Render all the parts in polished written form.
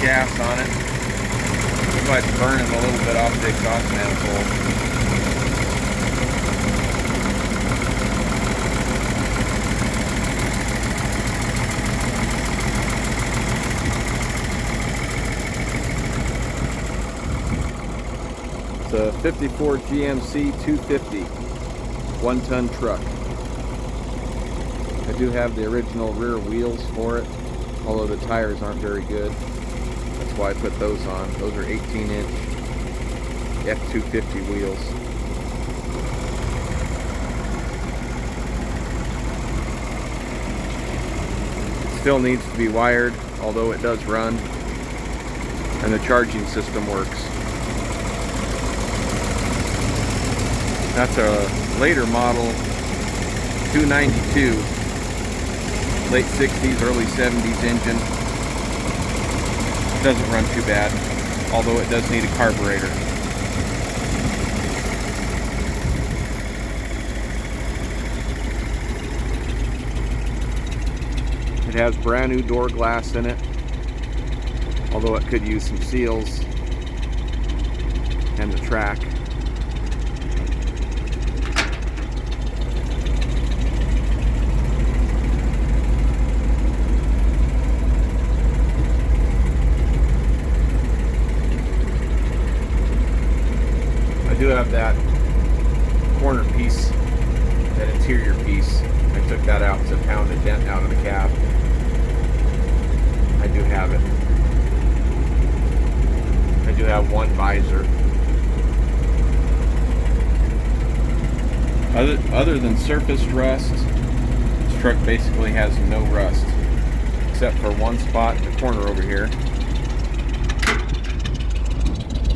gas on it. Looks like it's burning a little bit off the exhaust manifold. It's a 54 GMC 250 1-ton truck. I do have the original rear wheels for it, although the tires aren't very good. That's why I put those on. Those are 18-inch F250 wheels. It still needs to be wired, although it does run, and the charging system works. That's a later model 292, late 60s, early 70s engine. Doesn't run too bad, although it does need a carburetor. It has brand new door glass in it, although it could use some seals and the track. I do have that corner piece, that interior piece. I took that out to pound a dent out of the cab. I do have it. I do have one visor. Other than surface rust, this truck basically has no rust, except for one spot in the corner over here,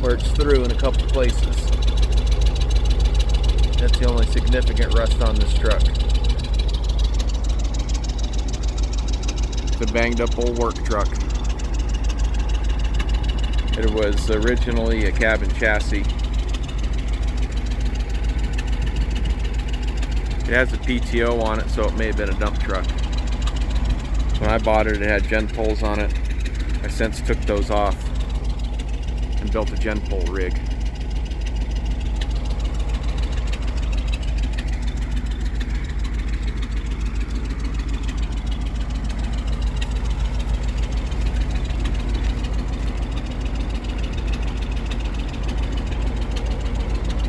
where it's through in a couple places. That's the only significant rust on this truck. It's a banged up old work truck. It was originally a cabin chassis. It has a PTO on it, so it may have been a dump truck. When I bought it, it had gen poles on it. I since took those off and built a gen pole rig.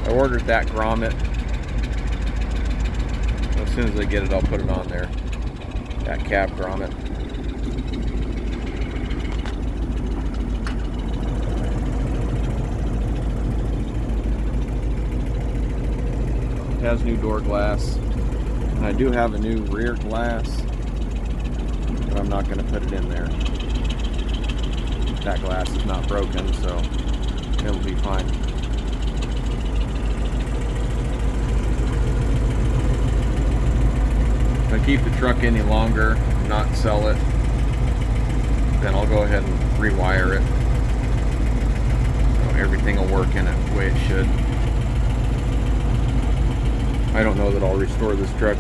I ordered that grommet. As soon as I get it, I'll put it on there. That cab grommet. It has new door glass. And I do have a new rear glass, but I'm not going to put it in there. That glass is not broken, so it'll be fine. If I keep the truck any longer and not sell it, then I'll go ahead and rewire it. So everything will work in it the way it should. I don't know that I'll restore this truck,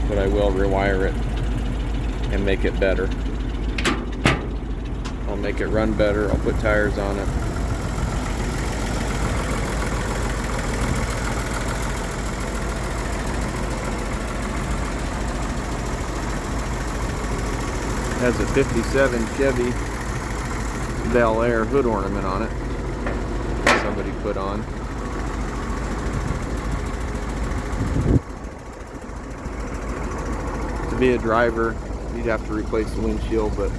but I will rewire it and make it better. I'll make it run better. I'll put tires on it. Has a 57 Chevy Bel Air hood ornament on it. Somebody put on. To be a driver, you'd have to replace the windshield, but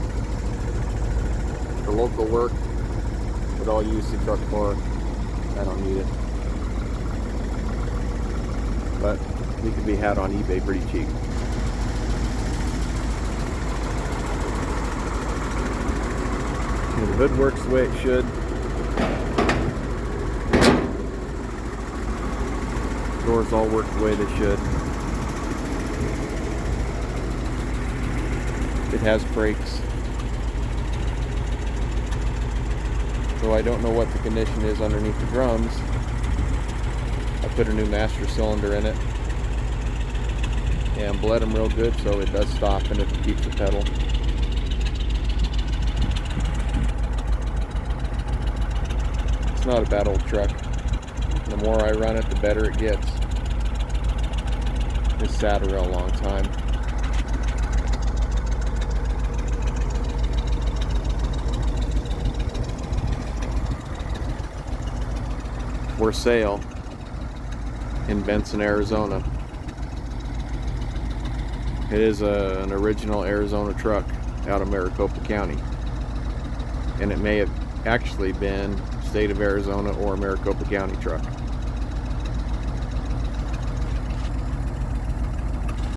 for local work, what I'll use the truck for, I don't need it. But it could be had on eBay pretty cheap. The hood works the way it should. Doors all work the way they should. It has brakes. So I don't know what the condition is underneath the drums. I put a new master cylinder in it and bled them real good, so it does stop and it keeps the pedal. It's not a bad old truck. The more I run it, the better it gets. It's sat a real long time. For sale in Benson, Arizona. It is an original Arizona truck out of Maricopa County, and it may have actually been state of Arizona or Maricopa County truck.